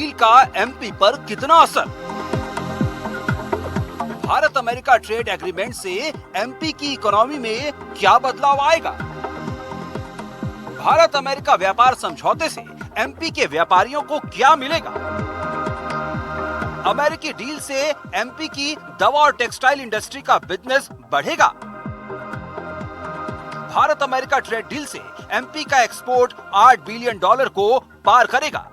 Deal का MP पर कितना असर? भारत अमेरिका ट्रेड एग्रीमेंट से एमपी की इकोनॉमी में क्या बदलाव आएगा? भारत अमेरिका व्यापार समझौते से एमपी के व्यापारियों को क्या मिलेगा? अमेरिकी डील से एमपी की दवा और टेक्सटाइल इंडस्ट्री का बिजनेस बढ़ेगा? भारत अमेरिका ट्रेड डील से एमपी का एक्सपोर्ट $8 बिलियन को पार करेगा?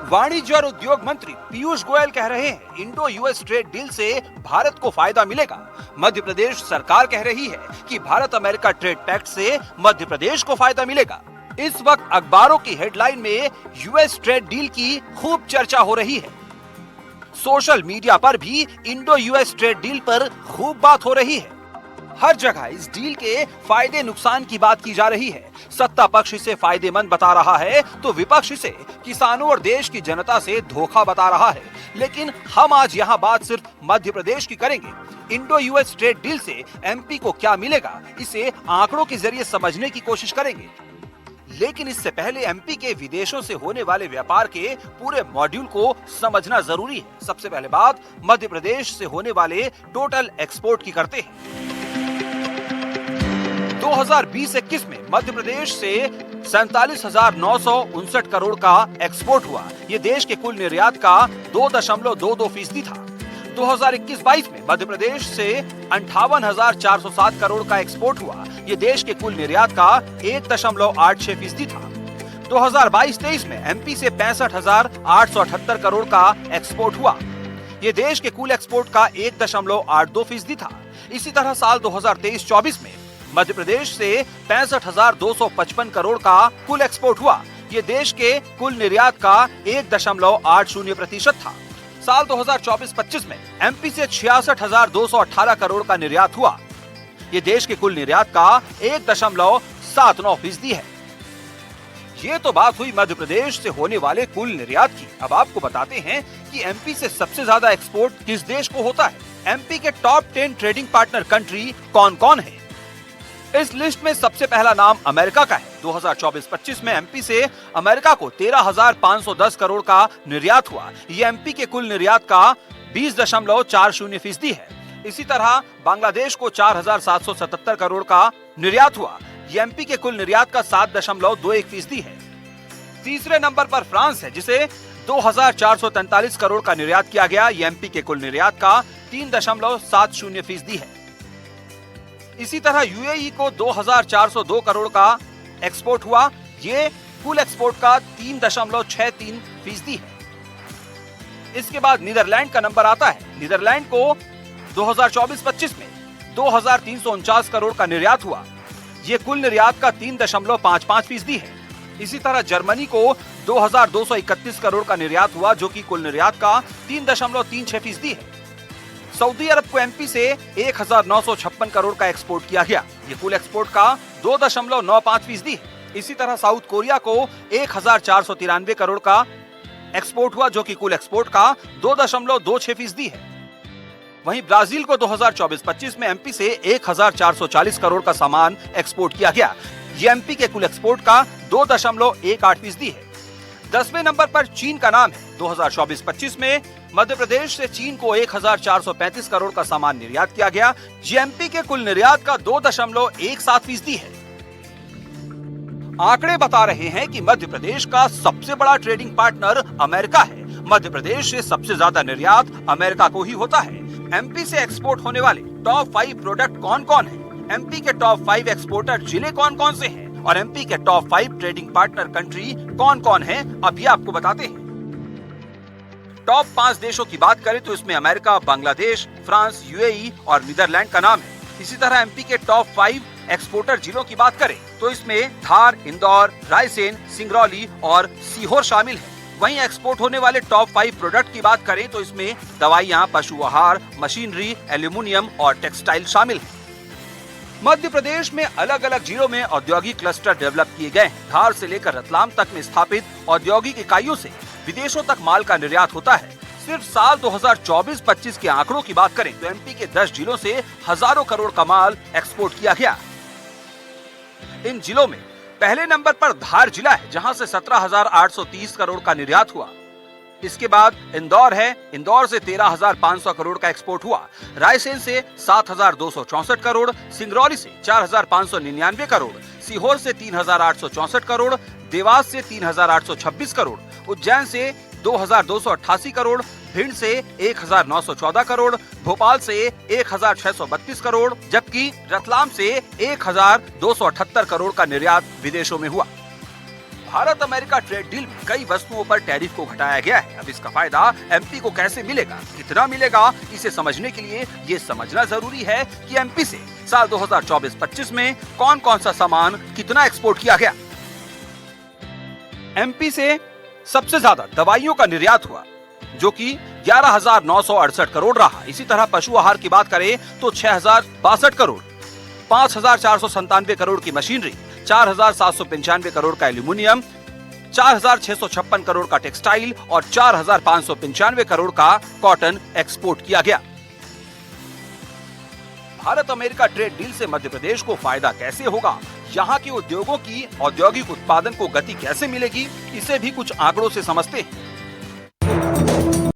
वाणिज्य और उद्योग मंत्री पीयूष गोयल कह रहे हैं, इंडो यूएस ट्रेड डील से भारत को फायदा मिलेगा। मध्य प्रदेश सरकार कह रही है कि भारत अमेरिका ट्रेड पैक्ट से मध्य प्रदेश को फायदा मिलेगा। इस वक्त अखबारों की हेडलाइन में यूएस ट्रेड डील की खूब चर्चा हो रही है। सोशल मीडिया पर भी इंडो यूएस ट्रेड डील पर खूब बात हो रही है। हर जगह इस डील के फायदे नुकसान की बात की जा रही है। सत्ता पक्ष इसे फायदेमंद बता रहा है तो विपक्ष इसे किसानों और देश की जनता से धोखा बता रहा है। लेकिन हम आज यहाँ बात सिर्फ मध्य प्रदेश की करेंगे। इंडो यूएस ट्रेड डील से एमपी को क्या मिलेगा, इसे आंकड़ों के जरिए समझने की कोशिश करेंगे। लेकिन इससे पहले एमपी के विदेशों से होने वाले व्यापार के पूरे मॉड्यूल को समझना जरूरी है। सबसे पहले बात मध्य प्रदेश से होने वाले टोटल एक्सपोर्ट की करते हैं। 2020-21 में मध्य प्रदेश से 47,959 करोड़ का एक्सपोर्ट हुआ। ये देश के कुल निर्यात का 2.22% था। 2021-22 में मध्य प्रदेश से 58,407 करोड़ का एक्सपोर्ट हुआ। ये देश के कुल निर्यात का 1.86% था। 2022-23 में एमपी से 65,878 करोड़ का एक्सपोर्ट हुआ। ये देश के कुल एक्सपोर्ट का 1.82% था। इसी तरह साल 2023-24 में मध्य प्रदेश से 65,255 करोड़ का कुल एक्सपोर्ट हुआ। ये देश के कुल निर्यात का 1.80% था। साल 2024-25 में एमपी से 66,218 करोड़ का निर्यात हुआ। ये देश के कुल निर्यात का 1.79% है। ये तो बात हुई मध्य प्रदेश से होने वाले कुल निर्यात की। अब आपको बताते हैं कि एमपी से सबसे ज्यादा एक्सपोर्ट किस देश को होता है। एमपी के टॉप 10 ट्रेडिंग पार्टनर कंट्री कौन कौन है? इस लिस्ट में सबसे पहला नाम अमेरिका का है। 2024-25 में एमपी से अमेरिका को 13,510 करोड़ का निर्यात हुआ। ये एमपी के कुल निर्यात का 20.40% है। इसी तरह बांग्लादेश को 4,777 करोड़ का निर्यात हुआ। ये एमपी के कुल निर्यात का 7.21% है। तीसरे नंबर पर फ्रांस है, जिसे 2,443 करोड़ का निर्यात किया गया। ये एमपी के कुल निर्यात का 3.70% है। इसी तरह यूएई को 2,402 करोड़ का एक्सपोर्ट हुआ। ये कुल एक्सपोर्ट का 3.63% है। इसके बाद नीदरलैंड का नंबर आता है। नीदरलैंड को 2024-25 में 2,349 करोड़ का निर्यात हुआ। ये कुल निर्यात का 3.55% है। इसी तरह जर्मनी को 2,231 करोड़ का निर्यात हुआ, जो कि कुल निर्यात का 3.36% है। सऊदी अरब को एमपी से 1,956 करोड़ का एक्सपोर्ट किया गया। ये कुल एक्सपोर्ट का 2.95% है। इसी तरह साउथ कोरिया को 1,493 करोड़ का एक्सपोर्ट हुआ, जो कि कुल एक्सपोर्ट का 2.26% है। वहीं ब्राजील को 2024-25 में एमपी से 1,440 करोड़ का सामान एक्सपोर्ट किया गया। ये एमपी के कुल एक्सपोर्ट का 2.18% है। 10वें नंबर पर चीन का नाम है। 2024-25 में मध्य प्रदेश से चीन को 1,435 करोड़ का सामान निर्यात किया गया। एमपी के कुल निर्यात का 2.17% है। आंकड़े बता रहे हैं कि मध्य प्रदेश का सबसे बड़ा ट्रेडिंग पार्टनर अमेरिका है। मध्य प्रदेश से सबसे ज्यादा निर्यात अमेरिका को ही होता है। एमपी से एक्सपोर्ट होने वाले टॉप 5 प्रोडक्ट कौन कौन है? एमपी के टॉप 5 एक्सपोर्टर जिले कौन कौन से हैं? और एमपी के टॉप 5 ट्रेडिंग पार्टनर कंट्री कौन कौन है, अभी आपको बताते हैं। टॉप 5 देशों की बात करें तो इसमें अमेरिका, बांग्लादेश, फ्रांस, यूएई और नीदरलैंड का नाम है। इसी तरह एमपी के टॉप 5 एक्सपोर्टर जिलों की बात करें तो इसमें धार, इंदौर, रायसेन, सिंगरौली और सीहोर शामिल है। वहीं एक्सपोर्ट होने वाले टॉप 5 प्रोडक्ट की बात करें तो इसमें दवाइयां, पशु आहार, मशीनरी, एल्यूमिनियम और टेक्सटाइल शामिल है। मध्य प्रदेश में अलग अलग जिलों में औद्योगिक क्लस्टर डेवलप किए गए हैं। धार से लेकर रतलाम तक में स्थापित औद्योगिक इकाइयों से विदेशों तक माल का निर्यात होता है। सिर्फ साल 2024-25 के आंकड़ों की बात करें तो एमपी के 10 जिलों से हजारों करोड़ का माल एक्सपोर्ट किया गया। इन जिलों में पहले नंबर पर धार जिला है, जहां से 17,830 करोड़ का निर्यात हुआ। इसके बाद इंदौर है, इंदौर से 13,500 करोड़ का एक्सपोर्ट हुआ। रायसेन से 7,264 करोड़, सिंगरौली से 4,599 करोड़, सीहोर से 3,864 करोड़, देवास से 3,826 करोड़, उज्जैन से 2,288 करोड़, भिंड से 1,914 करोड़, भोपाल से 1,632 करोड़, जबकि रतलाम से 1,278 करोड़ का निर्यात विदेशों में हुआ। भारत अमेरिका ट्रेड डील में कई वस्तुओं पर टैरिफ को घटाया गया है। अब इसका फायदा एमपी को कैसे मिलेगा, कितना मिलेगा, इसे समझने के लिए ये समझना जरूरी है कि एमपी से साल 2024-25 में कौन कौन सा सामान कितना एक्सपोर्ट किया गया। एमपी से सबसे ज्यादा दवाइयों का निर्यात हुआ, जो कि 11,968 करोड़ रहा। इसी तरह पशु आहार की बात करें तो 6,062 करोड़, 5,497 करोड़ की मशीनरी, 4,795 करोड़ का एल्यूमिनियम, 4,656 करोड़ का टेक्सटाइल और 4,595 करोड़ का कॉटन एक्सपोर्ट किया गया। भारत अमेरिका ट्रेड डील से मध्य प्रदेश को फायदा कैसे होगा, यहाँ के उद्योगों की औद्योगिक उत्पादन को गति कैसे मिलेगी, इसे भी कुछ आंकड़ों से समझते हैं।